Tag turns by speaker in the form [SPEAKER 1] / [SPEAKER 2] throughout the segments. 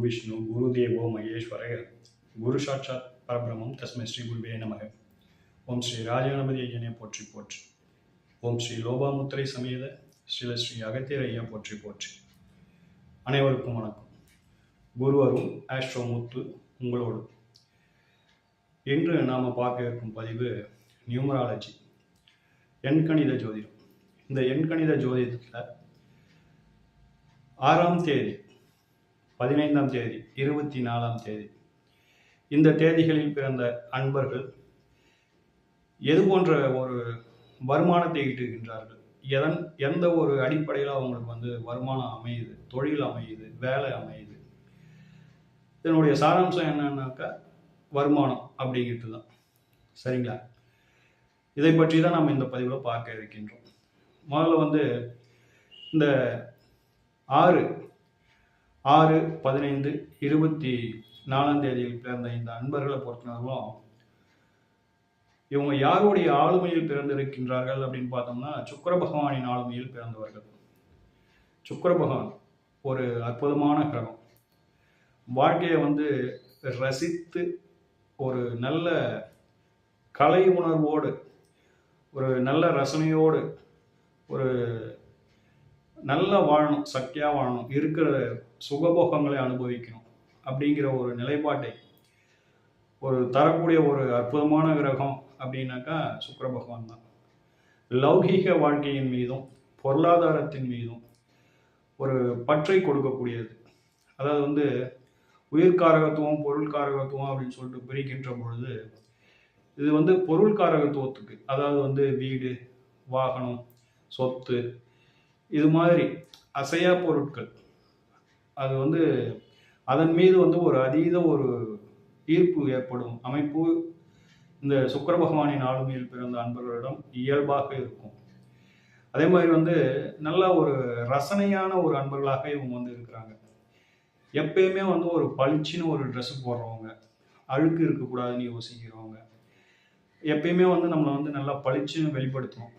[SPEAKER 1] विष्णु गुरुदेवो महेश्वरः गुरु साक्षात् परब्रह्मं तस्मै श्री गुरुवे नमः. ओम श्री राजगणपति போற்றி போற்றி. ஓம் ஸ்ரீ லோபாமுத்திரை சமேத ஸ்ரீ அகத்தியர் ஐயா போற்றி போற்றி. அனைவருக்கும் வணக்கம். குருவரும் ஆஸ்ட்ரோமுத்து உங்களோடு. இன்று நாம் பார்க்க இருக்கும் பதிவு நியூமராலஜி, எண்கணித ஜோதிடம். இந்த எண்கணித ஜோதிடத்தில் 6ஆம் தேதி, 15ஆம் தேதி, 24ஆம் தேதி இந்த தேதிகளில் பிறந்த அன்பர்கள் எது போன்ற ஒரு வருமானத்தை ஈட்டுகின்றார்கள், எந்த ஒரு அடிப்படையில் அவங்களுக்கு வருமானம் அமையுது, தொழில் அமையுது, வேலை அமையுது, இதனுடைய சாராம்சம் என்னன்னாக்கா வருமானம் அப்படிங்கிறது தான். சரிங்களா? இதை பற்றி தான் நம்ம இந்த பதிவில் பார்க்க இருக்கின்றோம். முதல்ல இந்த 6/15/24ஆம் தேதியில் பிறந்த இந்த அன்பர்களை பொறுத்தவரைக்கும் இவங்க யாருடைய ஆளுமையில் பிறந்திருக்கின்றார்கள் அப்படின்னு பார்த்தோம்னா சுக்கிர பகவானின் ஆளுமையில் பிறந்தவர்கள். சுக்கிர பகவான் ஒரு அற்புதமான கிரகம். வாழ்க்கையை ரசித்து ஒரு நல்ல கலை உணர்வோடு, ஒரு நல்ல ரசனையோடு, ஒரு நல்லா வாழணும், சக்தியாக வாழணும், இருக்கிற சுகபோகங்களை அனுபவிக்கணும் அப்படிங்கிற ஒரு நிலைப்பாட்டை ஒரு தரக்கூடிய ஒரு அற்புதமான கிரகம் அப்படின்னாக்கா சுக்கிர பகவான் தான். லௌகீக வாழ்க்கையின் மீதும் பொருளாதாரத்தின் மீதும் ஒரு பற்றை கொடுக்கக்கூடியது. அதாவது உயிர்காரகத்துவம் பொருள்காரகத்துவம் அப்படின்னு சொல்லிட்டு பிரிக்கின்ற பொழுது இது பொருள்காரகத்துவத்துக்கு, அதாவது வீடு, வாகனம், சொத்து, இது மாதிரி அசையா பொருட்கள், அது அதன் மீது ஒரு அதீத ஒரு ஈர்ப்பு ஏற்படும் அமைப்பு இந்த சுக்கிர பகவானின் ஆளுமையில் பிறந்த அன்பர்களிடம் இயல்பாக இருக்கும். அதே மாதிரி நல்ல ஒரு ரசனையான ஒரு அன்பர்களாக இவங்க இருக்கிறாங்க. எப்பயுமே ஒரு பளிச்சுன்னு ஒரு ட்ரெஸ் போடுறவங்க, அழுக்கு இருக்கக்கூடாதுன்னு யோசிக்கிறவங்க, எப்பயுமே நம்மளை நல்லா பளிச்சுன்னு வெளிப்படுத்தணும்.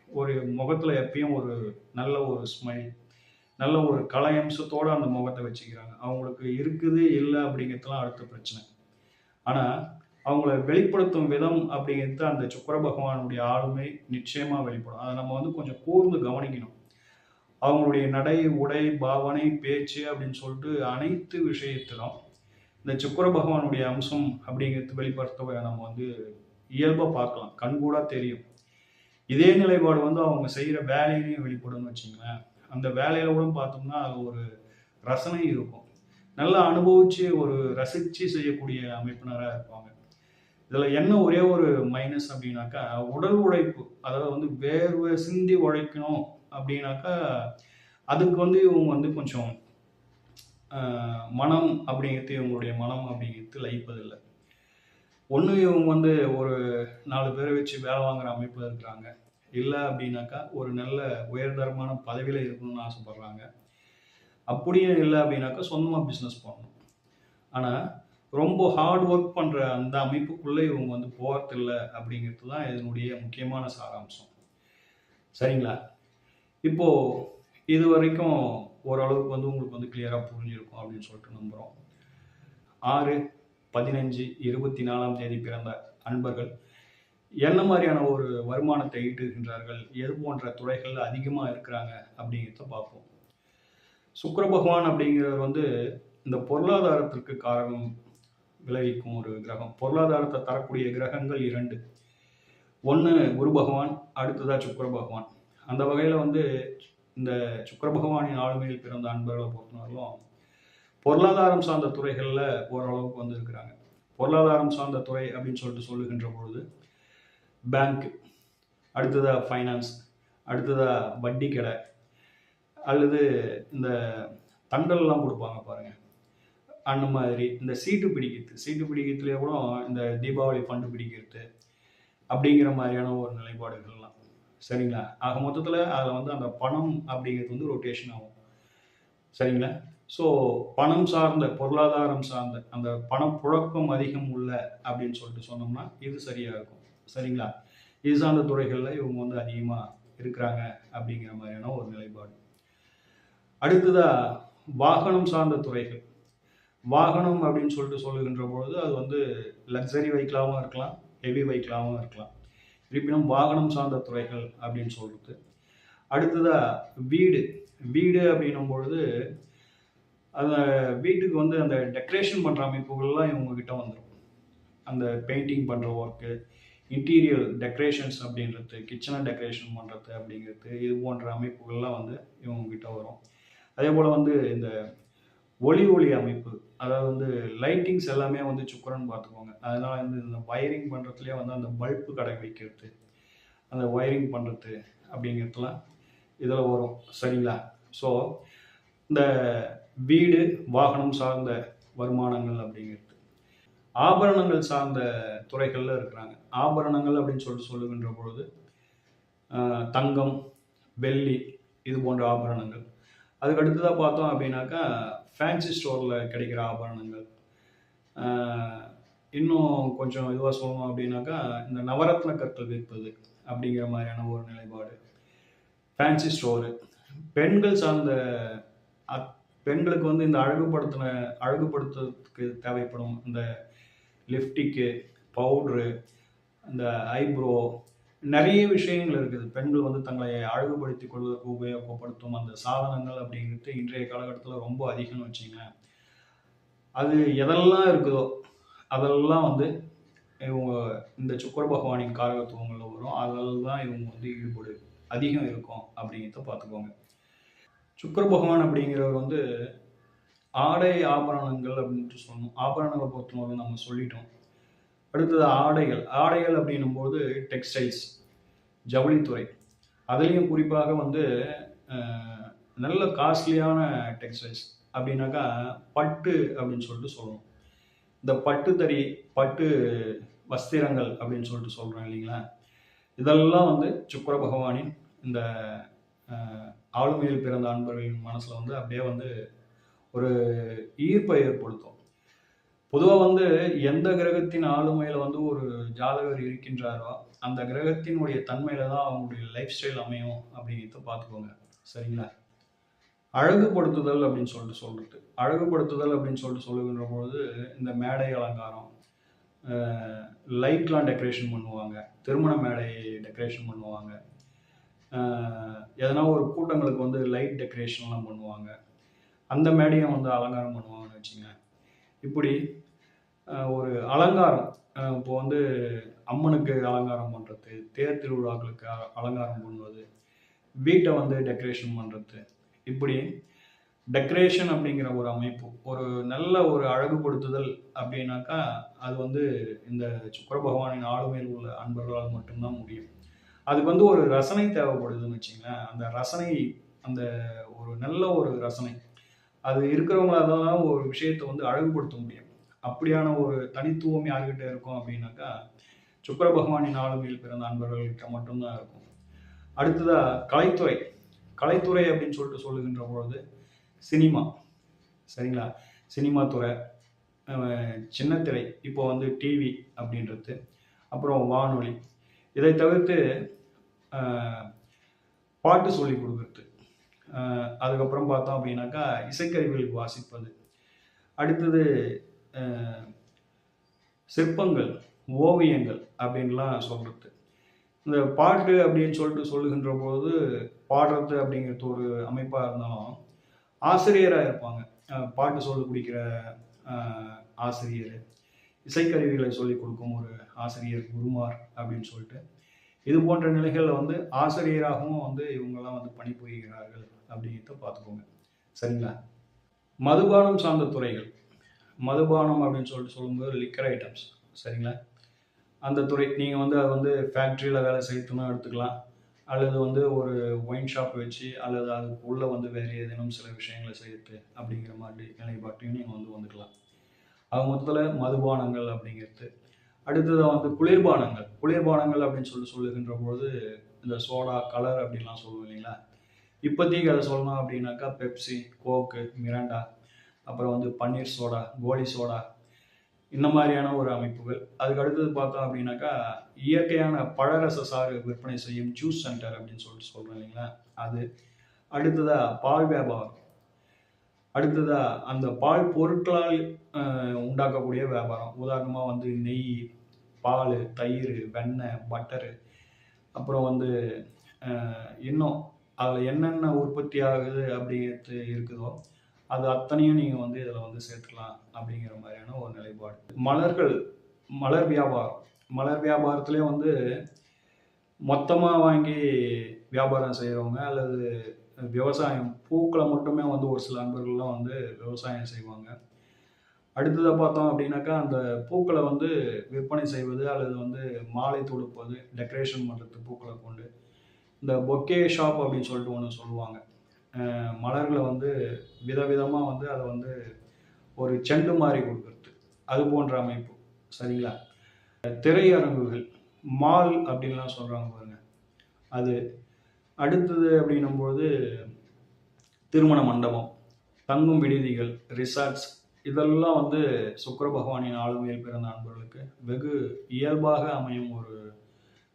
[SPEAKER 1] ஒரு முகத்தில் எப்பயும் ஒரு நல்ல ஒரு ஸ்மைல், நல்ல ஒரு கலையம்சத்தோடு அந்த முகத்தை வச்சுக்கிறாங்க. அவங்களுக்கு இருக்குது இல்லை அப்படிங்கிறதுலாம் அடுத்த பிரச்சனை. ஆனால் அவங்கள வெளிப்படுத்தும் விதம் அப்படிங்கிறது அந்த சுக்கிர பகவானுடைய ஆளுமை நிச்சயமாக வெளிப்படும். அதை நம்ம கொஞ்சம் கூர்ந்து கவனிக்கணும். அவங்களுடைய நடை, உடை, பாவனை, பேச்சு அப்படின்னு சொல்லிட்டு அனைத்து விஷயத்திலும் இந்த சுக்கிர பகவானுடைய அம்சம் அப்படிங்கிறது வெளிப்படுத்த நம்ம இயல்பாக பார்க்கலாம், கண்கூடா தெரியும். இதே நிலைப்பாடு அவங்க செய்கிற வேலையிலையும் வெளிப்படும்னு வச்சுங்களேன். அந்த வேலையில கூட பார்த்தோம்னா அது ஒரு ரசனை இருக்கும். நல்லா அனுபவித்து ஒரு ரசித்து செய்யக்கூடிய அமைப்பினராக இருப்பாங்க. இதில் என்ன ஒரே ஒரு மைனஸ் அப்படின்னாக்கா உடல் உழைப்பு, அதாவது வேர்வை சிந்தி உழைக்கணும் அப்படின்னாக்கா அதுக்கு இவங்க கொஞ்சம் மனம் அப்படிங்கிறது, இவங்களுடைய மனம் அப்படிங்கிறது லைப்பதில்லை. ஒன்று இவங்க ஒரு 4 பேரை வச்சு வேலை வாங்குற அமைப்பில் இருக்கிறாங்க, இல்லை அப்படின்னாக்கா ஒரு நல்ல உயர்தரமான பதவியில் இருக்கணும்னு ஆசைப்படுறாங்க. அப்படியே இல்லை அப்படின்னாக்கா சொந்தமாக பிஸ்னஸ் பண்ணணும். ஆனால் ரொம்ப ஹார்ட் ஒர்க் பண்ணுற அந்த அமைப்புக்குள்ளே இவங்க போகிறதில்லை அப்படிங்கிறது தான் இதனுடைய முக்கியமான சாராம்சம். சரிங்களா? இப்போது இது வரைக்கும் ஓரளவுக்கு உங்களுக்கு கிளியராக புரிஞ்சிருக்கும் அப்படின்னு சொல்லிட்டு நம்புகிறோம். 6/15/24ஆம் தேதி பிறந்த அன்பர்கள் என்ன மாதிரியான ஒரு வருமானத்தை ஈட்டுகின்றார்கள், எது போன்ற துறைகள் அதிகமாக இருக்கிறாங்க அப்படிங்கிறத பார்ப்போம். சுக்கிர பகவான் அப்படிங்கிறவர் இந்த பொருளாதாரத்திற்கு காரணம் விளைவிக்கும் ஒரு கிரகம். பொருளாதாரத்தை தரக்கூடிய கிரகங்கள் 2. ஒன்று குரு பகவான், அடுத்ததாக சுக்கிர பகவான். அந்த வகையில் இந்த சுக்கிர பகவானின் ஆளுமையில் பிறந்த அன்பர்களை பொறுத்தவரையிலும் பொருளாதாரம் சார்ந்த துறைகளில் ஓரளவுக்கு இருக்கிறாங்க. பொருளாதாரம் சார்ந்த துறை அப்படின்னு சொல்லிட்டு சொல்லுகின்ற பொழுது பேங்க், அடுத்ததாக ஃபைனான்ஸ், அடுத்ததாக வட்டி கடை, அல்லது இந்த தண்டல்லாம் கொடுப்பாங்க பாருங்க, அந்த மாதிரி இந்த சீட்டு பிடிக்கிறதுலேயே கூட இந்த தீபாவளி ஃபண்டு பிடிக்கிறது அப்படிங்கிற மாதிரியான ஒரு நிலைப்பாடுகள்லாம். சரிங்களா? ஆக மொத்தத்தில் அதில் அந்த பணம் அப்படிங்கிறது ரொட்டேஷன் ஆகும். சரிங்களா? ஸோ பணம் சார்ந்த, பொருளாதாரம் சார்ந்த, அந்த பணப்புழக்கம் அதிகம் உள்ள அப்படின்னு சொல்லிட்டு சொன்னோம்னா இது சரியாக இருக்கும். சரிங்களா? இது சார்ந்த துறைகளில் இவங்க அதிகமாக இருக்கிறாங்க அப்படிங்கிற மாதிரியான ஒரு நிலைப்பாடு. அடுத்ததாக வாகனம் சார்ந்த துறைகள். வாகனம் அப்படின்னு சொல்லிட்டு சொல்லுகின்ற பொழுது அது வந்து லக்ஸரி வெஹிக்கிளாகவும் இருக்கலாம், ஹெவி வெஹிக்கிளாகவும் இருக்கலாம். இருப்பினும் வாகனம் சார்ந்த துறைகள் அப்படின்னு சொல்றது. அடுத்ததா வீடு. வீடு அப்படின்னும் பொழுது அந்த வீட்டுக்கு வந்து அந்த டெக்கரேஷன் பண்ணுற அமைப்புகள்லாம் இவங்ககிட்ட வந்துடும். அந்த பெயிண்டிங் பண்ணுற ஒர்க்கு, இன்டீரியர் டெக்கரேஷன்ஸ் அப்படின்றது, கிச்சனை டெக்கரேஷன் பண்ணுறது அப்படிங்கிறது, இது போன்ற அமைப்புகள்லாம் வந்து இவங்ககிட்ட வரும். அதே போல் வந்து இந்த ஒளி அமைப்பு, அதாவது வந்து லைட்டிங்ஸ் எல்லாமே வந்து சுக்கரன் பார்த்துக்குவாங்க. அதனால வந்து இந்த வயரிங் பண்ணுறதுலேயே வந்து அந்த பல்பு கடை வைக்கிறது, அந்த ஒயரிங் பண்ணுறது அப்படிங்கிறதுலாம் இதில் வரும். சரிங்களா? ஸோ இந்த வீடு, வாகனம் சார்ந்த வருமானங்கள் அப்படிங்கிறது. ஆபரணங்கள் சார்ந்த துறைகளில் இருக்கிறாங்க. ஆபரணங்கள் அப்படின்னு சொல்லுகின்ற பொழுது தங்கம், வெள்ளி, இது போன்ற ஆபரணங்கள். அதுக்கு அடுத்ததாக பார்த்தோம் அப்படின்னாக்கா ஃபேன்சி ஸ்டோரில் கிடைக்கிற ஆபரணங்கள். இன்னும் கொஞ்சம் இதுவாக சொல்லணும் அப்படின்னாக்கா இந்த நவரத்ன கற்கள் விற்பது அப்படிங்கிற மாதிரியான ஒரு நிலைப்பாடு. ஃபேன்சி ஸ்டோரு, பெண்கள் சார்ந்த பெண்களுக்கு வந்து இந்த அழகுபடுத்துறதுக்கு தேவைப்படும் இந்த லிப்டிக்கு, பவுட்ரு, இந்த ஐப்ரோ, நிறைய விஷயங்கள் இருக்குது. பெண்கள் வந்து தங்களை அழகுபடுத்திக் கொள்வதற்கு உபயோகப்படுத்தும் அந்த சாதனங்கள் அப்படிங்கிறது இன்றைய காலகட்டத்தில் ரொம்ப அதிகம்னு வச்சிங்களேன். அது எதெல்லாம் இருக்குதோ அதெல்லாம் வந்து இவங்க இந்த சுக்கர பகவானின் காரகத்துவங்களில் வரும். அதில் தான் இவங்க வந்து ஈடுபாடு அதிகம் இருக்கும் அப்படிங்கிறத பார்த்துக்கோங்க. சுக்கர பகவான் அப்படிங்கிறவர் வந்து ஆடை ஆபரணங்கள் அப்படின்ட்டு சொல்லணும். ஆபரணங்களை பொறுத்தவரை நம்ம சொல்லிட்டோம். அடுத்தது ஆடைகள் அப்படின்னும் போது டெக்ஸ்டைல்ஸ், ஜவுளித்துறை. அதுலேயும் குறிப்பாக வந்து நல்ல காஸ்ட்லியான டெக்ஸ்டைல்ஸ் அப்படின்னாக்கா பட்டு அப்படின்னு சொல்லிட்டு சொல்லணும். இந்த பட்டு வஸ்திரங்கள் அப்படின்னு சொல்லிட்டு சொல்கிறோம் இல்லைங்களா? இதெல்லாம் வந்து சுக்கர பகவானின் இந்த ஆளுமையில் பிறந்த அன்பர்களின் மனசில் வந்து அப்படியே வந்து ஒரு ஈர்ப்பை ஏற்படுத்தும். பொதுவாக வந்து எந்த கிரகத்தின் ஆளுமையில் வந்து ஒரு ஜாதகர் இருக்கின்றாரோ அந்த கிரகத்தினுடைய தன்மையில தான் அவங்களுடைய லைஃப் ஸ்டைல் அமையும் அப்படிங்கிறத பார்த்துக்கோங்க. சரிங்களா? அழகுபடுத்துதல் அப்படின்னு சொல்றது. அழகுபடுத்துதல் அப்படின்னு சொல்லுகின்ற பொழுது இந்த மேடை அலங்காரம், லைட்லாம் டெக்கரேஷன் பண்ணுவாங்க, திருமண மேடை டெக்கரேஷன் பண்ணுவாங்க, எதனா ஒரு கூட்டங்களுக்கு வந்து லைட் டெக்கரேஷன்லாம் பண்ணுவாங்க, அந்த மேடையை வந்து அலங்காரம் பண்ணுவாங்கன்னு வச்சுங்க. இப்படி ஒரு அலங்காரம், இப்போ வந்து அம்மனுக்கு அலங்காரம் பண்ணுறது, தேர் திருவிழாக்களுக்கு அலங்காரம் பண்ணுவது, வீட்டை வந்து டெக்கரேஷன் பண்ணுறது, இப்படி டெக்கரேஷன் அப்படிங்கிற ஒரு அமைப்பு, ஒரு நல்ல ஒரு அழகுபடுத்துதல் அப்படின்னாக்கா அது வந்து இந்த சுக்கர பகவானின் ஆளுமையில் உள்ள அன்பர்களால் மட்டும்தான் முடியும். அதுக்கு வந்து ஒரு ரசனை தேவைப்படுதுன்னு வச்சுங்களேன். அந்த ரசனை, அந்த ஒரு நல்ல ஒரு ரசனை அது இருக்கிறவங்களால தான் ஒரு விஷயத்தை வந்து அழகுபடுத்த முடியும். அப்படியான ஒரு தனித்துவம் யார்கிட்ட இருக்கும் அப்படின்னாக்கா சுக்கர பகவானின் ஆளுமையில் பிறந்த அன்பர்கள்கிட்ட மட்டும்தான் இருக்கும். அடுத்ததா கலைத்துறை அப்படின்னு சொல்லிட்டு சொல்லுகின்ற பொழுது சினிமா. சரிங்களா? சினிமா துறை, சின்னத்திரை, இப்போ வந்து டிவி அப்படின்றது, அப்புறம் வானொலி, இதை தவிர்த்து பாட்டு சொல்லி கொடுக்குறது, அதுக்கப்புறம் பார்த்தோம் அப்படின்னாக்கா இசைக்கருவிகள் வாசிப்பது, அடுத்தது சிற்பங்கள், ஓவியங்கள் அப்படின்லாம் சொல்கிறது. இந்த பாட்டு அப்படின்னு சொல்லிட்டு சொல்லுகின்ற போது பாடுறது அப்படிங்கிறது ஒரு அமைப்பாக இருந்தாலும் ஆசிரியராக இருப்பாங்க. பாட்டு சொல்லி கொடுக்கிற ஆசிரியர், இசைக்கருவிகளை சொல்லிக் கொடுக்கும் ஒரு ஆசிரியர், குருமார் அப்படின்னு சொல்லிட்டு இது போன்ற நிலைகளில் வந்து ஆசிரியராகவும் வந்து இவங்கெல்லாம் வந்து பணிபுரிகிறார்கள் அப்படிங்கிறத பார்த்துக்கோங்க. சரிங்களா? மதுபானம் சார்ந்த துறைகள். மதுபானம் அப்படின்னு சொல்லிட்டு சொல்லும்போது லிக்கர் ஐட்டம்ஸ். சரிங்களா? அந்த துறை நீங்கள் வந்து அது வந்து ஃபேக்ட்ரியில் வேலை செய்யணும்னு எடுத்துக்கலாம், அல்லது வந்து ஒரு ஒயின் ஷாப் வச்சு, அல்லது அதுக்கு உள்ளே வந்து வேறு ஏதேனும் சில விஷயங்களை செய்யுது அப்படிங்கிற மாதிரி நிலைப்பாட்டையும் நீங்கள் வந்து வந்துக்கலாம். அது மொத்தத்தில் மதுபானங்கள் அப்படிங்கிறது. அடுத்ததாக வந்து குளிர்பானங்கள் அப்படின்னு சொல்லுகின்ற பொழுது இந்த சோடா, கலர் அப்படின்லாம் சொல்லுவோம் இல்லைங்களா? இப்போதைக்கு அதை சொல்லணும் அப்படின்னாக்கா பெப்சி, கோக்கு, மிராண்டா, அப்புறம் வந்து பன்னீர் சோடா, கோலி சோடா, இந்த மாதிரியான ஒரு அமைப்புகள். அதுக்கு அடுத்தது பார்த்தோம் அப்படின்னாக்கா இயற்கையான பழரச சாறு விற்பனை செய்யும் ஜூஸ் சென்டர் அப்படின்னு சொல்லிட்டு சொல்கிறோம் இல்லைங்களா? அது. அடுத்ததாக பால் வியாபாரம். அடுத்ததா அந்த பால் பொருட்களால் உண்டாக்கக்கூடிய வியாபாரம். உதாரணமா வந்து நெய், பால், தயிர், வெண்ணெய், பட்டரு, அப்புறம் வந்து இன்னும் அதில் என்னென்ன உற்பத்தி ஆகுது அப்படிங்கிறது இருக்குதோ அது அத்தனையும் நீங்கள் வந்து இதில் வந்து சேர்த்துக்கலாம் அப்படிங்கிற மாதிரியான ஒரு நிலைப்பாடு. மலர்கள், மலர் வியாபாரம். மலர் வியாபாரத்திலே வந்து மொத்தமாக வாங்கி வியாபாரம் செய்கிறவங்க அல்லது விவசாயம், பூக்களை மட்டுமே வந்து ஒரு சில அன்பர்கள்லாம் வந்து விவசாயம் செய்வாங்க. அடுத்ததாக பார்த்தோம் அப்படின்னாக்கா அந்த பூக்களை வந்து விற்பனை செய்வது அல்லது வந்து மாலை தொடுப்பது, டெக்கரேஷன் பண்ணுறது பூக்களை கொண்டு இந்த பொக்கே ஷாப் அப்படின்னு சொல்லிட்டு ஒன்று சொல்லுவாங்க. மலர்களை வந்து விதவிதமாக வந்து அதை வந்து ஒரு செண்டு மாதிரி கொடுக்குறது, அது போன்ற அமைப்பு. சரிங்களா? திரையரங்குகள், மால் அப்படின்லாம் சொல்கிறாங்க பாருங்க, அது. அடுத்தது அப்படின்னும்போது திருமண மண்டபம், தங்கும் விடுதிகள், ரிசார்ட்ஸ், இதெல்லாம் வந்து சுக்கிர பகவானின் ஆளுமையில் பிறந்த நண்பர்களுக்கு வெகு இயல்பாக அமையும் ஒரு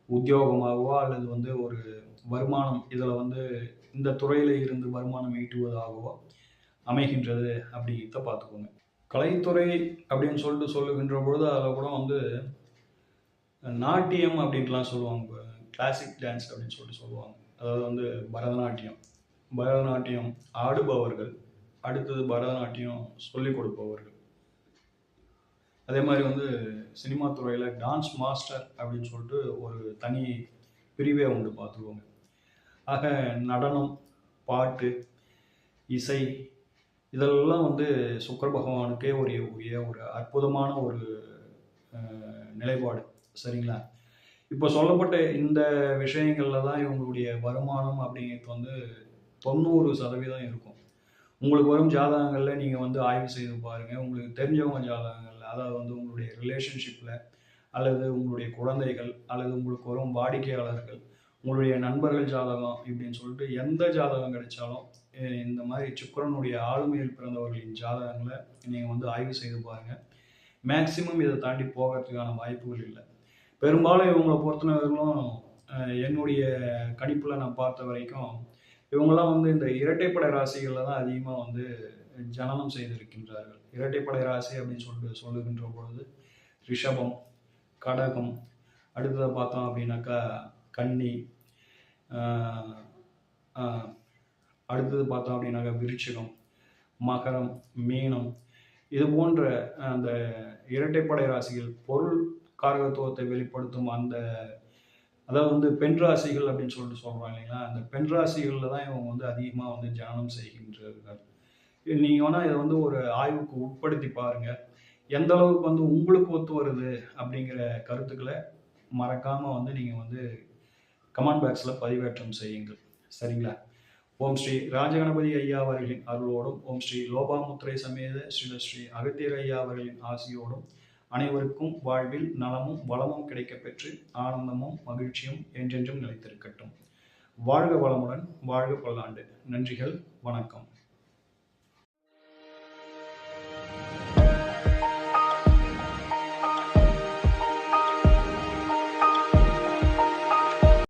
[SPEAKER 1] உத்தியோகமாகவோ அல்லது வந்து ஒரு வருமானம், இதில் வந்து இந்த துறையில் இருந்து வருமானம் ஈட்டுவதாகவோ அமைகின்றது அப்படிங்கிறத பார்த்துக்கோங்க. கலைத்துறை அப்படின்னு சொல்லிட்டு சொல்லுகின்ற பொழுது அதில் கூட வந்து நாட்டியம் அப்படின்ட்டுலாம் சொல்லுவாங்க, கிளாசிக் டான்ஸ் அப்படின்னு சொல்லிட்டு சொல்லுவாங்க. அதாவது வந்து பரதநாட்டியம் ஆடுபவர்கள், அடுத்தது பரதநாட்டியம் சொல்லிக் கொடுப்பவர்கள். அதே மாதிரி வந்து சினிமா துறையில் டான்ஸ் மாஸ்டர் அப்படின்னு சொல்லிட்டு ஒரு தனி பிரிவே உண்டு, பார்த்துக்கோங்க. ஆக நடனம், பாட்டு, இசை, இதெல்லாம் வந்து சுக்கிர பகவானுக்கே உரிய ஒரு அற்புதமான ஒரு நிலைப்பாடு. சரிங்களா? இப்போ சொல்லப்பட்ட இந்த விஷயங்கள்ல தான் இவங்களுடைய வருமானம் அப்படிங்கிறது வந்து 90% இருக்கும். உங்களுக்கு வரும் ஜாதகங்களில் நீங்கள் வந்து ஆய்வு செய்து பாருங்கள். உங்களுக்கு தெரிஞ்சவங்க ஜாதகங்களில், அதாவது வந்து உங்களுடைய ரிலேஷன்ஷிப்பில் அல்லது உங்களுடைய குழந்தைகள் அல்லது உங்களுக்கு வரும் வாடிக்கையாளர்கள், உங்களுடைய நண்பர்கள் ஜாதகம் இப்படின்னு சொல்லிட்டு எந்த ஜாதகம் கிடைச்சாலும் இந்த மாதிரி சுக்கிரனுடைய ஆளுமையில் பிறந்தவர்களின் ஜாதகங்களை நீங்கள் வந்து ஆய்வு செய்து பாருங்கள். மேக்சிமம் இதை தாண்டி போகிறதுக்கான வாய்ப்புகள் இல்லை. பெரும்பாலும் இவங்களை பொறுத்தவரைக்கும் என்னுடைய கணிப்பில் நான் பார்த்த வரைக்கும் இவங்கெல்லாம் வந்து இந்த இரட்டைப்படை ராசிகளில் தான் அதிகமாக வந்து ஜனனம் செய்திருக்கின்றார்கள். இரட்டைப்படை ராசி அப்படின்னு சொல்லிட்டு சொல்லுகின்ற பொழுது ரிஷபம், கடகம், அடுத்ததை பார்த்தோம் அப்படின்னாக்கா கன்னி, அடுத்தது பார்த்தோம் அப்படின்னாக்கா விருச்சிகம், மகரம், மீனம், இது போன்ற அந்த இரட்டைப்படை ராசிகள் பொருள் காரகத்துவத்தை வெளிப்படுத்தும் அந்த, அதாவது வந்து பெண் ராசிகள் அப்படின்னு சொல்லிட்டு சொல்கிறோம் இல்லைங்களா, அந்த பெண் ராசிகளில் தான் இவங்க வந்து அதிகமாக வந்து ஜனனம் செய்கின்றார்கள். நீங்கள் வேணால் இதை வந்து ஒரு ஆய்வுக்கு உட்படுத்தி பாருங்கள். எந்த அளவுக்கு வந்து உங்களுக்கு ஒத்து வருது அப்படிங்கிற கருத்துக்களை மறக்காமல் வந்து நீங்கள் வந்து கமெண்ட் பாக்ஸில் பதிவேற்றம் செய்யுங்கள். சரிங்களா? ஓம் ஸ்ரீ ராஜகணபதி ஐயா அவர்களின் அருளோடும், ஓம் ஸ்ரீ லோபாமுத்திரை சமேத ஸ்ரீ அகத்தியர் ஐயா அவர்களின் ஆசியோடும் அனைவருக்கும் வாழ்வில் நலமும் வளமும் கிடைக்கப்பெற்று ஆனந்தமும் மகிழ்ச்சியும் என்றென்றும் நிலைத்திருக்கட்டும். வாழ்க வளமுடன், வாழ்க பல்லாண்டு. நன்றிகள், வணக்கம்.